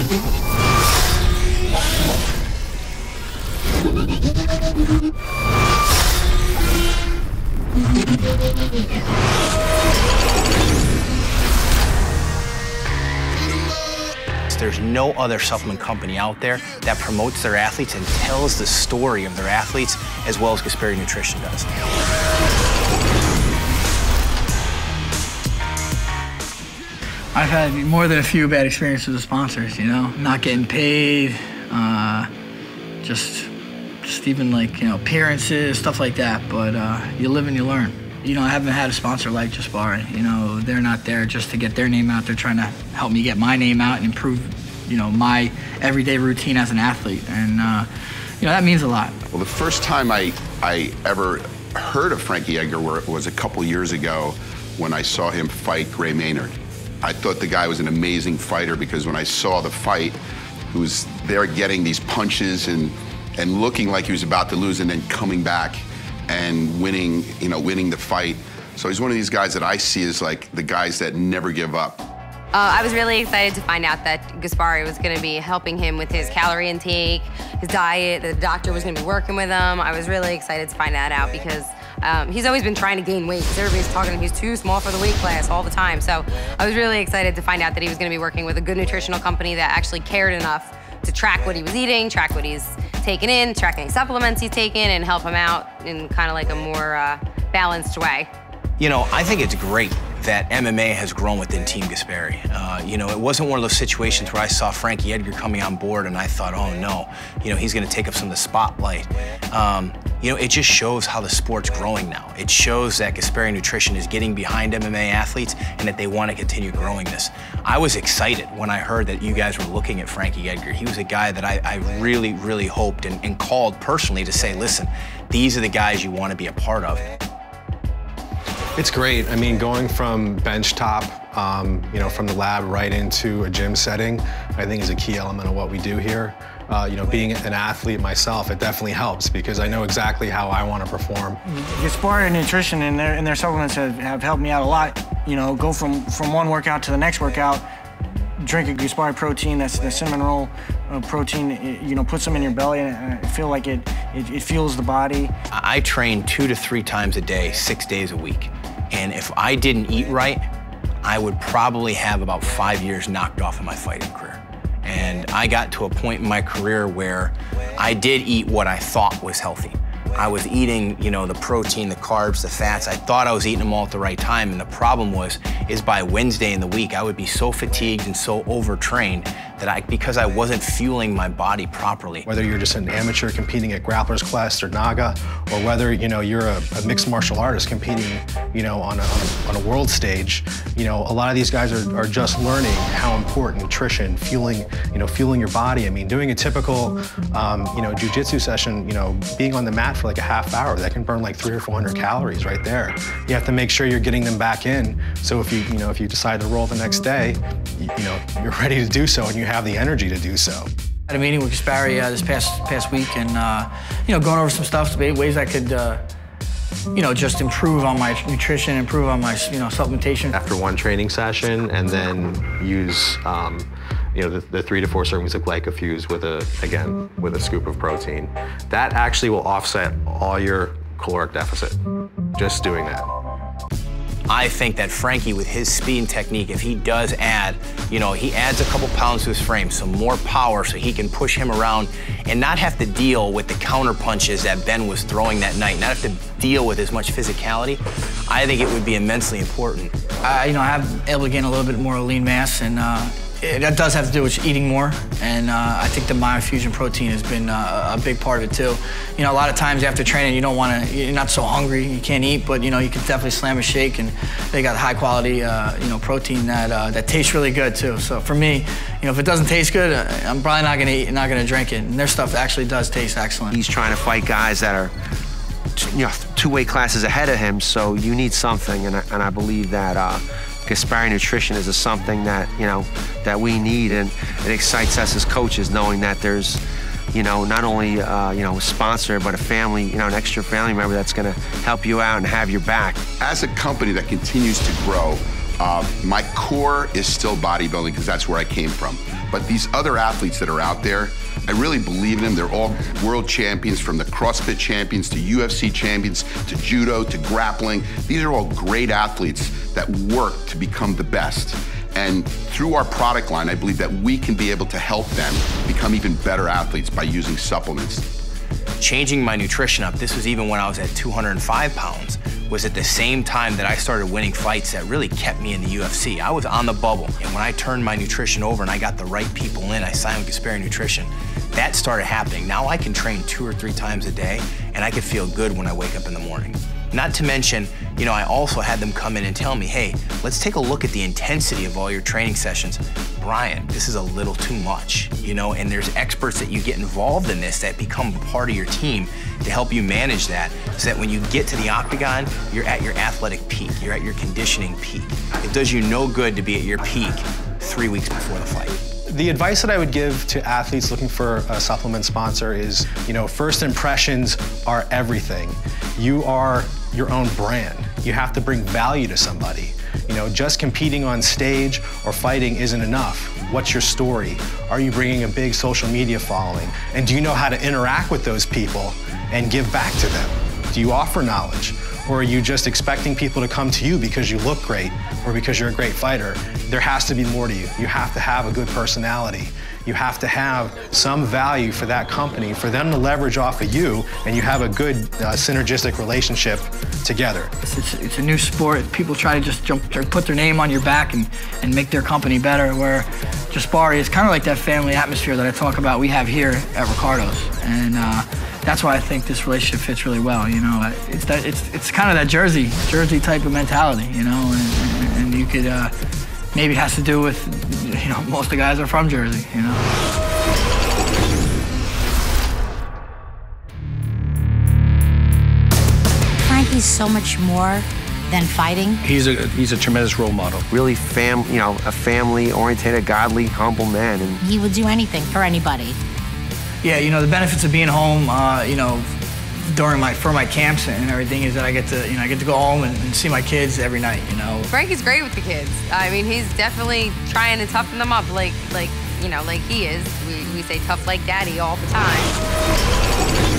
There's no other supplement company out there that promotes their athletes and tells the story of their athletes as well as Gaspari Nutrition does. I've had more than a few bad experiences with sponsors, you know, not getting paid, just even like, you know, appearances, stuff like that, but you live and you learn. You know, I haven't had a sponsor like Gaspari. You know, they're not there just to get their name out. They're trying to help me get my name out and improve, you know, my everyday routine as an athlete. And, you know, that means a lot. Well, the first time I ever heard of Frankie Edgar was a couple years ago when I saw him fight Gray Maynard. I thought the guy was an amazing fighter because when I saw the fight, he was there getting these punches and looking like he was about to lose and then coming back and winning, you know, winning the fight. So he's one of these guys that I see as like the guys that never give up. I was really excited to find out that Gaspari was going to be helping him with his calorie intake, his diet, the doctor was going to be working with him. I was really excited to find that out because he's always been trying to gain weight. Everybody's talking to him, he's too small for the weight class all the time. So I was really excited to find out that he was going to be working with a good nutritional company that actually cared enough to track what he was eating, track what he's taking in, track any supplements he's taking, and help him out in kind of like a more balanced way. You know, I think it's great that MMA has grown within Team Gaspari. You know, it wasn't one of those situations where I saw Frankie Edgar coming on board and I thought, oh no, you know, he's gonna take up some of the spotlight. You know, it just shows how the sport's growing now. It shows that Gaspari Nutrition is getting behind MMA athletes and that they want to continue growing this. I was excited when I heard that you guys were looking at Frankie Edgar. He was a guy that I really, really hoped and called personally to say, listen, these are the guys you want to be a part of. It's great. I mean, going from bench top, you know, from the lab right into a gym setting, I think is a key element of what we do here. You know, being an athlete myself, it definitely helps because I know exactly how I want to perform. Gaspari Nutrition and their supplements have helped me out a lot. You know, go from one workout to the next workout, drink a Gaspari protein, that's the cinnamon roll protein, you know, put some in your belly and I feel like it fuels the body. I train 2 to 3 times a day, 6 days a week. And if I didn't eat right, I would probably have about 5 years knocked off of my fighting career. And I got to a point in my career where I did eat what I thought was healthy. I was eating, you know, the protein, the carbs, the fats. I thought I was eating them all at the right time. And the problem is by Wednesday in the week, I would be so fatigued and so overtrained that because I wasn't fueling my body properly. Whether you're just an amateur competing at Grappler's Quest or Naga, or whether, you know, you're a mixed martial artist competing, you know, on a world stage, you know, a lot of these guys are just learning how important nutrition, fueling your body. I mean, doing a typical, you know, jiu-jitsu session, you know, being on the mat for like a half hour, that can burn like 300 or 400 calories right there. You have to make sure you're getting them back in. So if you decide to roll the next day, you know, you're ready to do so and you have the energy to do so. I had a meeting with Gaspari this past week and, you know, going over some stuff, ways I could, you know, just improve on my nutrition, improve on my, you know, supplementation. After one training session and then use, you know, the 3 to 4 servings of glycofuse with a scoop of protein. That actually will offset all your caloric deficit, just doing that. I think that Frankie, with his speed and technique, if he does add, you know, he adds a couple pounds to his frame, some more power so he can push him around and not have to deal with the counter punches that Ben was throwing that night, not have to deal with as much physicality, I think it would be immensely important. You know, I'm able to gain a little bit more lean mass and that does have to do with eating more, and I think the myofusion protein has been a big part of it too. You know, a lot of times after training, you're not so hungry, you can't eat, but you know, you can definitely slam a shake, and they got high quality, you know, protein that tastes really good too. So for me, you know, if it doesn't taste good, I'm probably not gonna eat, not gonna drink it. And their stuff actually does taste excellent. He's trying to fight guys that are, you know, 2 weight classes ahead of him, so you need something, and I believe that Gaspari Nutrition is something that, you know, that we need, and it excites us as coaches knowing that there's, you know, not only, you know, a sponsor, but a family, you know, an extra family member that's gonna help you out and have your back. As a company that continues to grow, My core is still bodybuilding because that's where I came from. But these other athletes that are out there, I really believe in them. They're all world champions, from the CrossFit champions to UFC champions to judo to grappling. These are all great athletes that work to become the best. And through our product line, I believe that we can be able to help them become even better athletes by using supplements. Changing my nutrition up, this was even when I was at 205 pounds, was at the same time that I started winning fights that really kept me in the UFC. I was on the bubble, and when I turned my nutrition over and I got the right people in, I signed with Gaspari Nutrition, that started happening. Now I can train 2 or 3 times a day, and I can feel good when I wake up in the morning. Not to mention, you know, I also had them come in and tell me, hey, let's take a look at the intensity of all your training sessions. Brian, this is a little too much, you know, and there's experts that you get involved in this that become part of your team to help you manage that, so that when you get to the octagon, you're at your athletic peak, you're at your conditioning peak. It does you no good to be at your peak 3 weeks before the fight. The advice that I would give to athletes looking for a supplement sponsor is, you know, first impressions are everything. You are your own brand. You have to bring value to somebody. You know, just competing on stage or fighting isn't enough. What's your story? Are you bringing a big social media following? And do you know how to interact with those people and give back to them? Do you offer knowledge? Or are you just expecting people to come to you because you look great or because you're a great fighter? There has to be more to you. You have to have a good personality. You have to have some value for that company, for them to leverage off of you, and you have a good synergistic relationship together. It's a new sport. People try to just put their name on your back and make their company better, where Gaspari is kind of like that family atmosphere that I talk about we have here at Ricardo's. And that's why I think this relationship fits really well. You know, it's kind of that Jersey type of mentality. You know, and you could maybe it has to do with, you know, most of the guys are from Jersey. You know. Frankie's so much more than fighting. He's a tremendous role model. Really a family-oriented, godly, humble man. And he would do anything for anybody. Yeah, you know, the benefits of being home, you know, for my camps and everything is that I get to go home and see my kids every night, you know. Frankie's great with the kids. I mean, he's definitely trying to toughen them up like he is. We say tough like daddy all the time.